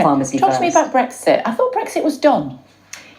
Pharmacy Talk first. to me about Brexit. I thought Brexit was done.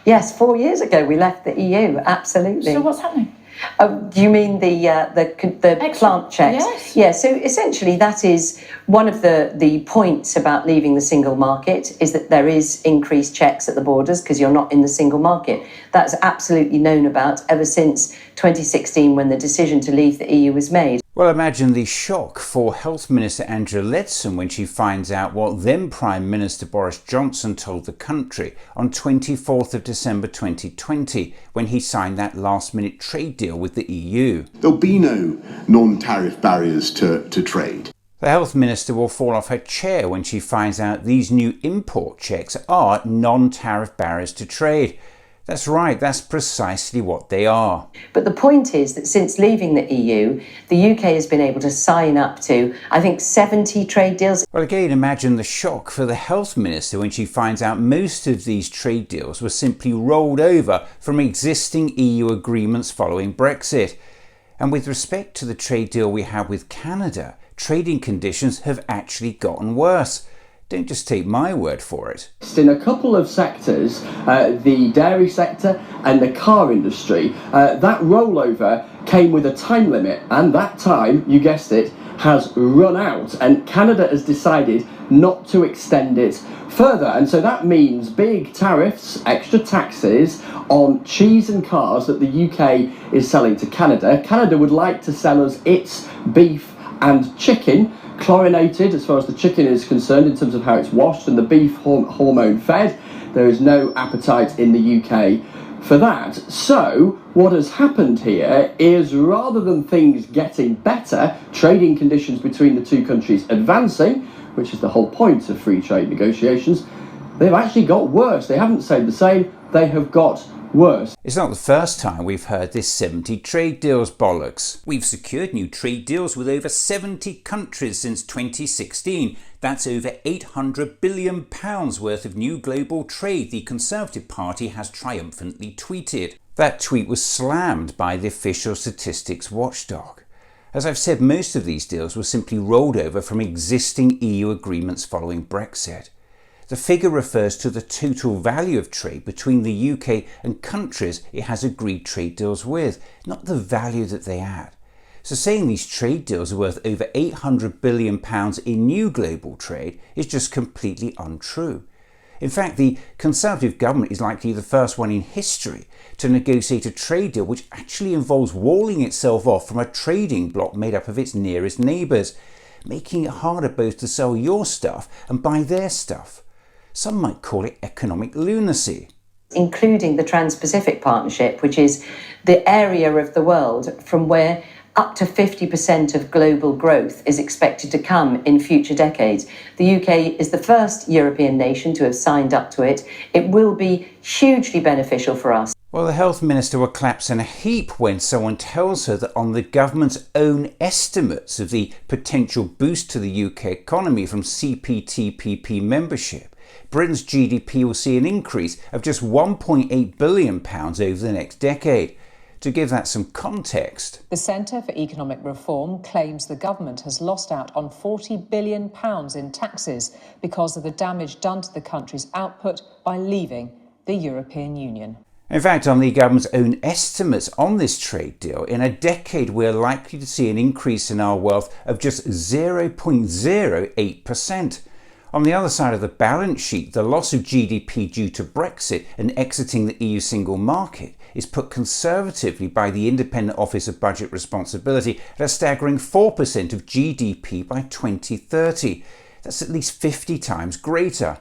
Yes, 4 years ago we left the EU. Absolutely. So what's happening? Do you mean the plant checks? Yes. Yeah. So essentially, that is one of the points about leaving the single market, is that there is increased checks at the borders because you're not in the single market. That's absolutely known about ever since 2016, when the decision to leave the EU was made. Well, imagine the shock for Health Minister Angela Leadsom when she finds out what then Prime Minister Boris Johnson told the country on 24th of December 2020, when he signed that last-minute trade deal with the EU. There'll be no non-tariff barriers to trade. The Health Minister will fall off her chair when she finds out these new import checks are non-tariff barriers to trade. That's right, that's precisely what they are. But the point is that since leaving the EU, the UK has been able to sign up to, I think, 70 trade deals. Well, again, imagine the shock for the Health Minister when she finds out most of these trade deals were simply rolled over from existing EU agreements following Brexit. And with respect to the trade deal we have with Canada, trading conditions have actually gotten worse. Don't just take my word for it. In a couple of sectors, the dairy sector and the car industry, that rollover came with a time limit, and that time, you guessed it, has run out, and Canada has decided not to extend it further. And so that means big tariffs, extra taxes on cheese and cars that the UK is selling to Canada. Canada would like to sell us its beef and chicken, chlorinated as far as the chicken is concerned in terms of how it's washed, and the beef hormone fed. There is no appetite in the UK for that. So what has happened here is, rather than things getting better, trading conditions between the two countries advancing, which is the whole point of free trade negotiations, they've actually got worse. They haven't stayed the same, they have got worse. It's not the first time we've heard this 70 trade deals bollocks. We've secured new trade deals with over 70 countries since 2016. That's over £800 billion worth of new global trade, the Conservative Party has triumphantly tweeted. That tweet was slammed by the official statistics watchdog. As I've said, most of these deals were simply rolled over from existing EU agreements following Brexit. The figure refers to the total value of trade between the UK and countries it has agreed trade deals with, not the value that they add. So saying these trade deals are worth over £800 billion in new global trade is just completely untrue. In fact, the Conservative government is likely the first one in history to negotiate a trade deal which actually involves walling itself off from a trading bloc made up of its nearest neighbours, making it harder both to sell your stuff and buy their stuff. Some might call it economic lunacy. Including the Trans-Pacific Partnership, which is the area of the world from where up to 50% of global growth is expected to come in future decades. The UK is the first European nation to have signed up to it. It will be hugely beneficial for us. Well, the Health Minister will collapse in a heap when someone tells her that on the government's own estimates of the potential boost to the UK economy from CPTPP membership, Britain's GDP will see an increase of just £1.8 billion over the next decade. To give that some context, the Centre for Economic Reform claims the government has lost out on £40 billion in taxes because of the damage done to the country's output by leaving the European Union. In fact, on the government's own estimates on this trade deal, in a decade we're likely to see an increase in our wealth of just 0.08%. On the other side of the balance sheet, the loss of GDP due to Brexit and exiting the EU single market is put conservatively by the Independent Office of Budget Responsibility at a staggering 4% of GDP by 2030. That's at least 50 times greater.